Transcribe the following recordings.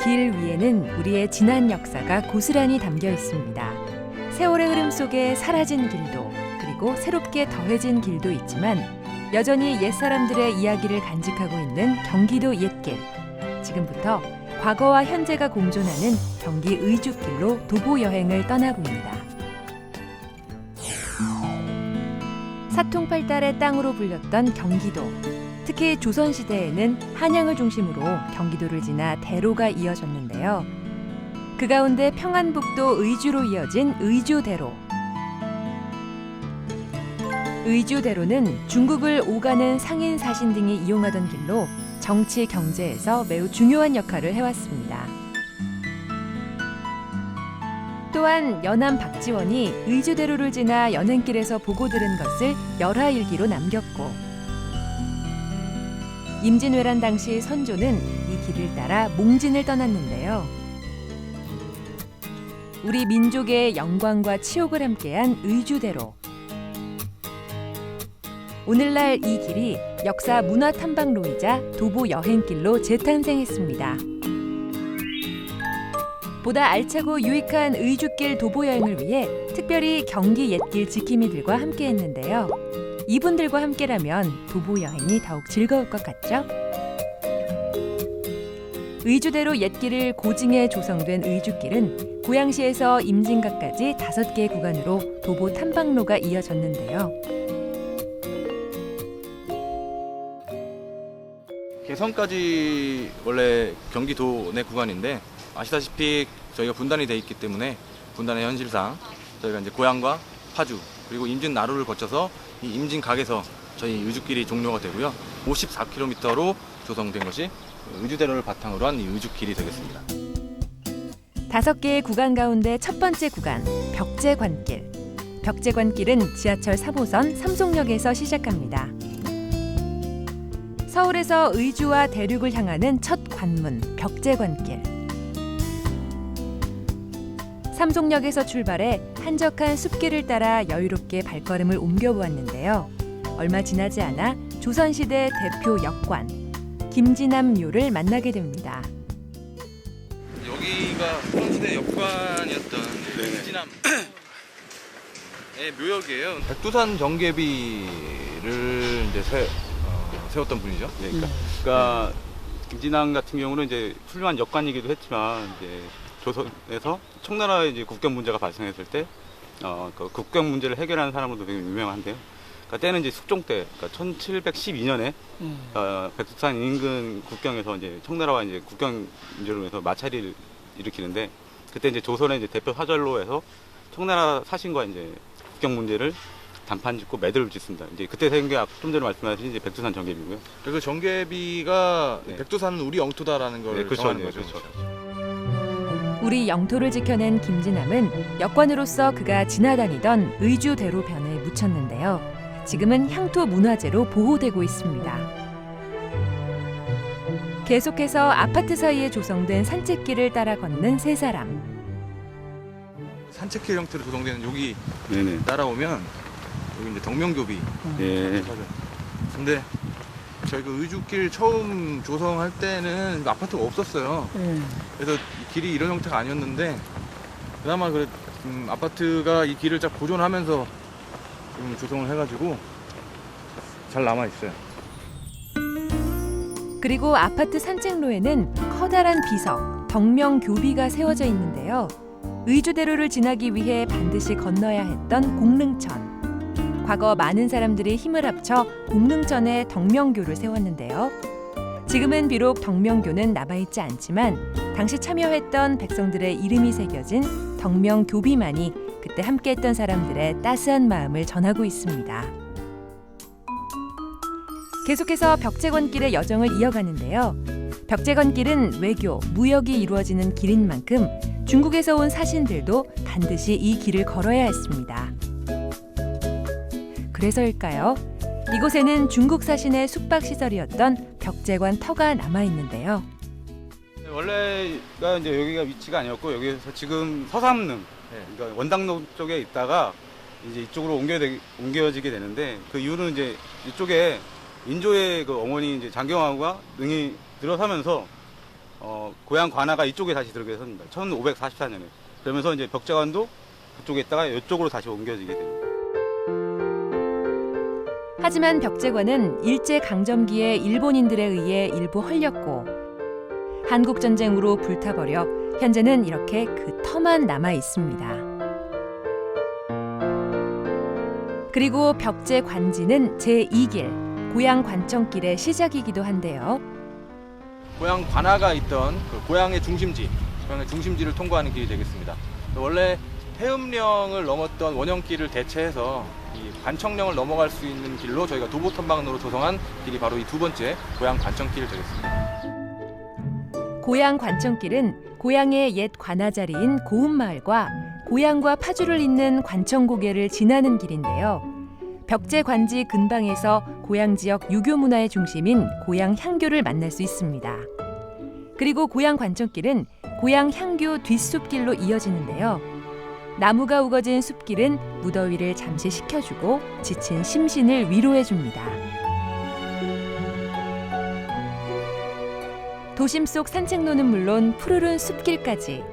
길 위에는 우리의 지난 역사가 고스란히 담겨 있습니다. 세월의 흐름 속에 사라진 길도 그리고 새롭게 더해진 길도 있지만 여전히 옛사람들의 이야기를 간직하고 있는 경기도 옛길. 지금부터 과거와 현재가 공존하는 경기 의주길로 도보 여행을 떠나봅니다. 사통팔달의 땅으로 불렸던 경기도. 특히 조선시대에는 한양을 중심으로 경기도를 지나 대로가 이어졌는데요. 그 가운데 평안북도 의주로 이어진 의주대로. 의주대로는 중국을 오가는 상인 사신 등이 이용하던 길로 정치 경제에서 매우 중요한 역할을 해왔습니다. 또한 연암 박지원이 의주대로를 지나 연행길에서 보고 들은 것을 열하일기로 남겼고 임진왜란 당시 선조는 이 길을 따라 몽진을 떠났는데요. 우리 민족의 영광과 치욕을 함께한 의주대로. 오늘날 이 길이 역사 문화 탐방로이자 도보 여행길로 재탄생했습니다. 보다 알차고 유익한 의주길 도보 여행을 위해 특별히 경기 옛길 지킴이들과 함께했는데요. 이분들과 함께라면 도보 여행이 더욱 즐거울 것 같죠? 의주대로 옛길을 고증해 조성된 의주길은 고양시에서 임진각까지 5개의 구간으로 도보 탐방로가 이어졌는데요. 개성까지 원래 경기도 내 구간인데 아시다시피 저희가 분단이 돼 있기 때문에 분단의 현실상 저희가 이제 고양과 파주 그리고 임진 나루를 거쳐서 이 임진각에서 저희 의주길이 종료가 되고요. 54km로 조성된 것이 의주대로를 바탕으로 한 이 의주길이 되겠습니다. 5개의 구간 가운데 첫 번째 구간, 벽제관길. 벽제관길은 지하철 3호선 삼송역에서 시작합니다. 서울에서 의주와 대륙을 향하는 첫 관문, 벽제관길. 삼송역에서 출발해 한적한 숲길을 따라 여유롭게 발걸음을 옮겨보았는데요. 얼마 지나지 않아 조선시대 대표 역관, 김진암묘를 만나게 됩니다. 여기가 조선시대 역관이었던 김진암의 묘역이에요. 백두산 정계비를 이제 세웠던 분이죠. 네, 그러니까 김진암 같은 경우는 이제 훌륭한 역관이기도 했지만 이제 조선에서 청나라의 이제 국경 문제가 발생했을 때 그 국경 문제를 해결하는 사람으로도 되게 유명한데요. 그러니까 때는 이제 숙종 때, 그러니까 1712년에 백두산 인근 국경에서 이제 청나라와 이제 국경 문제로 해서 마찰을 일으키는데 그때 이제 조선의 이제 대표 사절로 해서 청나라 사신과 이제 국경 문제를 단판 짓고 매듭을 짓습니다. 이제 그때 생긴 게 좀 전에 말씀하신 이제 백두산 정계비고요. 그래서 정계비가 네. 백두산은 우리 영토다라는 걸 네, 그렇죠, 정하는 네, 거죠. 그렇죠. 우리 영토를 지켜낸 김진암은 역관으로서 그가 지나다니던 의주대로변에 묻혔는데요. 지금은 향토 문화재로 보호되고 있습니다. 계속해서 아파트 사이에 조성된 산책길을 따라 걷는 세 사람. 산책길 형태로 조성되는 여기 네네. 따라오면 여기 이제 덕명교비. 예. 근데 저희가 의주길 처음 조성할 때는 아파트가 없었어요. 그래서 이 길이 이런 형태가 아니었는데 그나마 아파트가 이 길을 잘 보존하면서 좀 조성을 해가지고 잘 남아 있어요. 그리고 아파트 산책로에는 커다란 비석, 덕명교비가 세워져 있는데요. 의주대로를 지나기 위해 반드시 건너야 했던 공릉천. 과거 많은 사람들이 힘을 합쳐 공릉천에 덕명교를 세웠는데요. 지금은 비록 덕명교는 남아있지 않지만 당시 참여했던 백성들의 이름이 새겨진 덕명교비만이 그때 함께했던 사람들의 따스한 마음을 전하고 있습니다. 계속해서 벽제관길의 여정을 이어가는데요. 벽제관길은 외교, 무역이 이루어지는 길인 만큼 중국에서 온 사신들도 반드시 이 길을 걸어야 했습니다. 그래서일까요? 이곳에는 중국 사신의 숙박시설이었던 벽제관 터가 남아있는데요. 원래가 이제 여기가 위치가 아니었고 여기서 지금 서삼릉, 그러니까 원당로 쪽에 있다가 이제 이쪽으로 옮겨지게 되는데 그 이유는 이제 이쪽에 인조의 그 어머니 이제 장경화가 능이 들어서면서 고향 관아가 이쪽에 다시 들어오게 섭니다. 1544년에. 그러면서 이제 벽제관도 그쪽에 있다가 이쪽으로 다시 옮겨지게 됩니다. 하지만 벽제관은 일제강점기에 일본인들에 의해 일부 헐렸고 한국전쟁으로 불타버려 현재는 이렇게 그 터만 남아 있습니다. 그리고 벽제관지는 제2길, 고향 관청길의 시작이기도 한데요. 고향 관아가 있던 그 고향의 중심지를 통과하는 길이 되겠습니다. 원래 해음령을 넘었던 원형길을 대체해서 이 관청령을 넘어갈 수 있는 길로 저희가 도보턴방로로 조성한 길이 바로 이 두 번째 고향 관청길 되겠습니다. 고향 관청길은 고향의 옛 관아자리인 고운마을과 고향과 파주를 잇는 관청고개를 지나는 길인데요. 벽제관지 근방에서 고향 지역 유교 문화의 중심인 고향 향교를 만날 수 있습니다. 그리고 고향 관청길은 고향 향교 뒷숲길로 이어지는데요. 나무가 우거진 숲길은 무더위를 잠시 식혀주고 지친 심신을 위로해줍니다. 도심 속 산책로는 물론 푸르른 숲길까지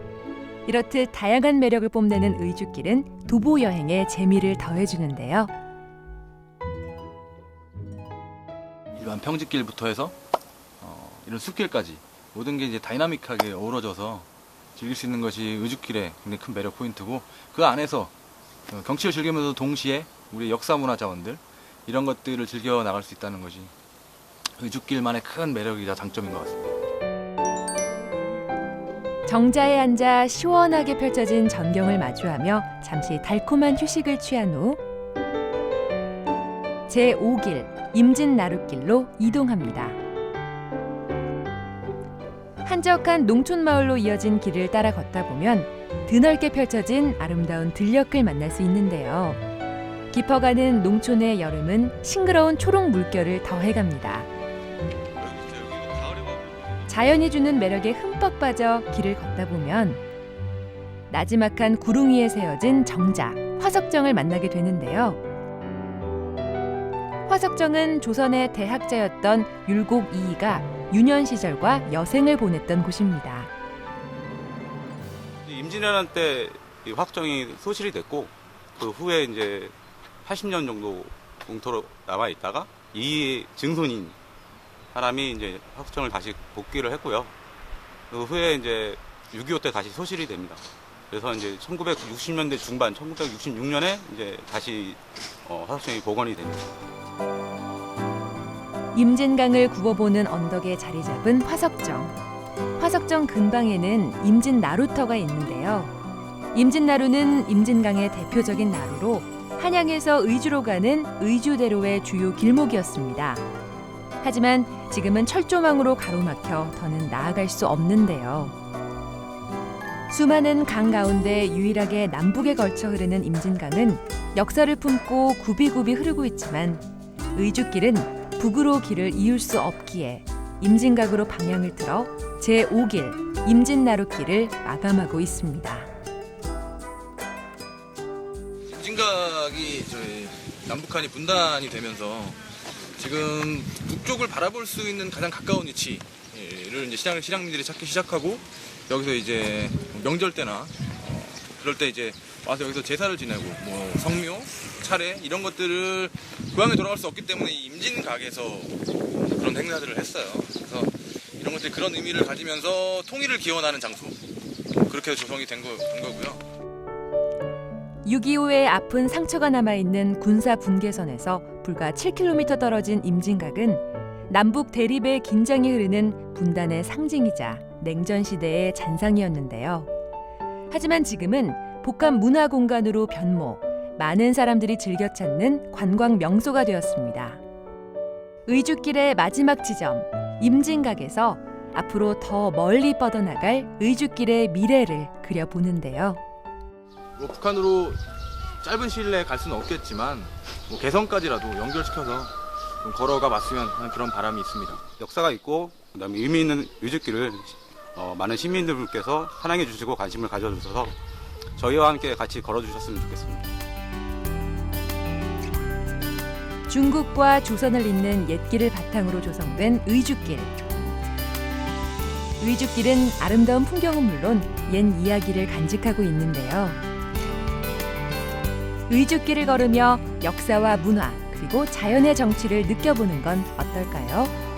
이렇듯 다양한 매력을 뽐내는 의주길은 도보 여행에 재미를 더해주는데요. 일반 평지길부터 해서 이런 숲길까지 모든 게 이제 다이나믹하게 어우러져서 즐길 수 있는 것이 의주길의 굉장히 큰 매력 포인트고, 그 안에서 경치를 즐기면서 동시에 우리 역사 문화 자원들 이런 것들을 즐겨 나갈 수 있다는 것이 의주길만의 큰 매력이자 장점인 것 같습니다. 정자에 앉아 시원하게 펼쳐진 전경을 마주하며 잠시 달콤한 휴식을 취한 후 제5길 임진나룻길로 이동합니다. 한적한 농촌마을로 이어진 길을 따라 걷다 보면 드넓게 펼쳐진 아름다운 들녘을 만날 수 있는데요. 깊어가는 농촌의 여름은 싱그러운 초록 물결을 더해갑니다. 자연이 주는 매력에 흠뻑 빠져 길을 걷다 보면 나지막한 구릉 위에 세워진 정자, 화석정을 만나게 되는데요. 화석정은 조선의 대학자였던 율곡 이이가 유년 시절과 여생을 보냈던 곳입니다. 임진왜란 때 이 화석정이 소실이 됐고, 그 후에 이제 80년 정도 공터로 남아 있다가 이 증손인 사람이 이제 화석정을 다시 복귀를 했고요. 그 후에 이제 6.25 때 다시 소실이 됩니다. 그래서 이제 1960년대 중반, 1966년에 이제 다시 화석정이 복원이 됩니다. 임진강을 굽어보는 언덕에 자리 잡은 화석정. 화석정 근방에는 임진나루터가 있는데요. 임진나루는 임진강의 대표적인 나루로 한양에서 의주로 가는 의주대로의 주요 길목이었습니다. 하지만 지금은 철조망으로 가로막혀 더는 나아갈 수 없는데요. 수많은 강 가운데 유일하게 남북에 걸쳐 흐르는 임진강은 역사를 품고 굽이굽이 흐르고 있지만 의주길은 북으로 길을 이을 수 없기에 임진각으로 방향을 틀어 제5길 임진나룻길을 마감하고 있습니다. 임진각이 저희 남북한이 분단이 되면서 지금 북쪽을 바라볼 수 있는 가장 가까운 위치를 이제 실향민들이 찾기 시작하고, 여기서 이제 명절 때나 그럴 때 이제 와서 여기서 제사를 지내고 뭐 성묘, 차례 이런 것들을 고향에 돌아갈 수 없기 때문에 이 임진각에서 그런 행사들을 했어요. 그래서 이런 것들이 그런 의미를 가지면서 통일을 기원하는 장소, 그렇게 조성이 된 거고요. 6.25의 아픈 상처가 남아있는 군사 분계선에서 불과 7km 떨어진 임진각은 남북 대립의 긴장이 흐르는 분단의 상징이자 냉전시대의 잔상이었는데요. 하지만 지금은 복합 문화 공간으로 변모, 많은 사람들이 즐겨 찾는 관광 명소가 되었습니다. 의주길의 마지막 지점, 임진각에서 앞으로 더 멀리 뻗어나갈 의주길의 미래를 그려보는데요. 뭐 북한으로 짧은 시일 내에 갈 수는 없겠지만 뭐 개성까지라도 연결시켜서 좀 걸어가 봤으면 하는 그런 바람이 있습니다. 역사가 있고 그다음에 의미 있는 의주길을 많은 시민들께서 사랑해 주시고 관심을 가져주셔서 저희와 함께 같이 걸어주셨으면 좋겠습니다. 중국과 조선을 잇는 옛길을 바탕으로 조성된 의주길. 의주길은 아름다운 풍경은 물론 옛 이야기를 간직하고 있는데요. 의주길을 걸으며 역사와 문화 그리고 자연의 정취를 느껴보는 건 어떨까요?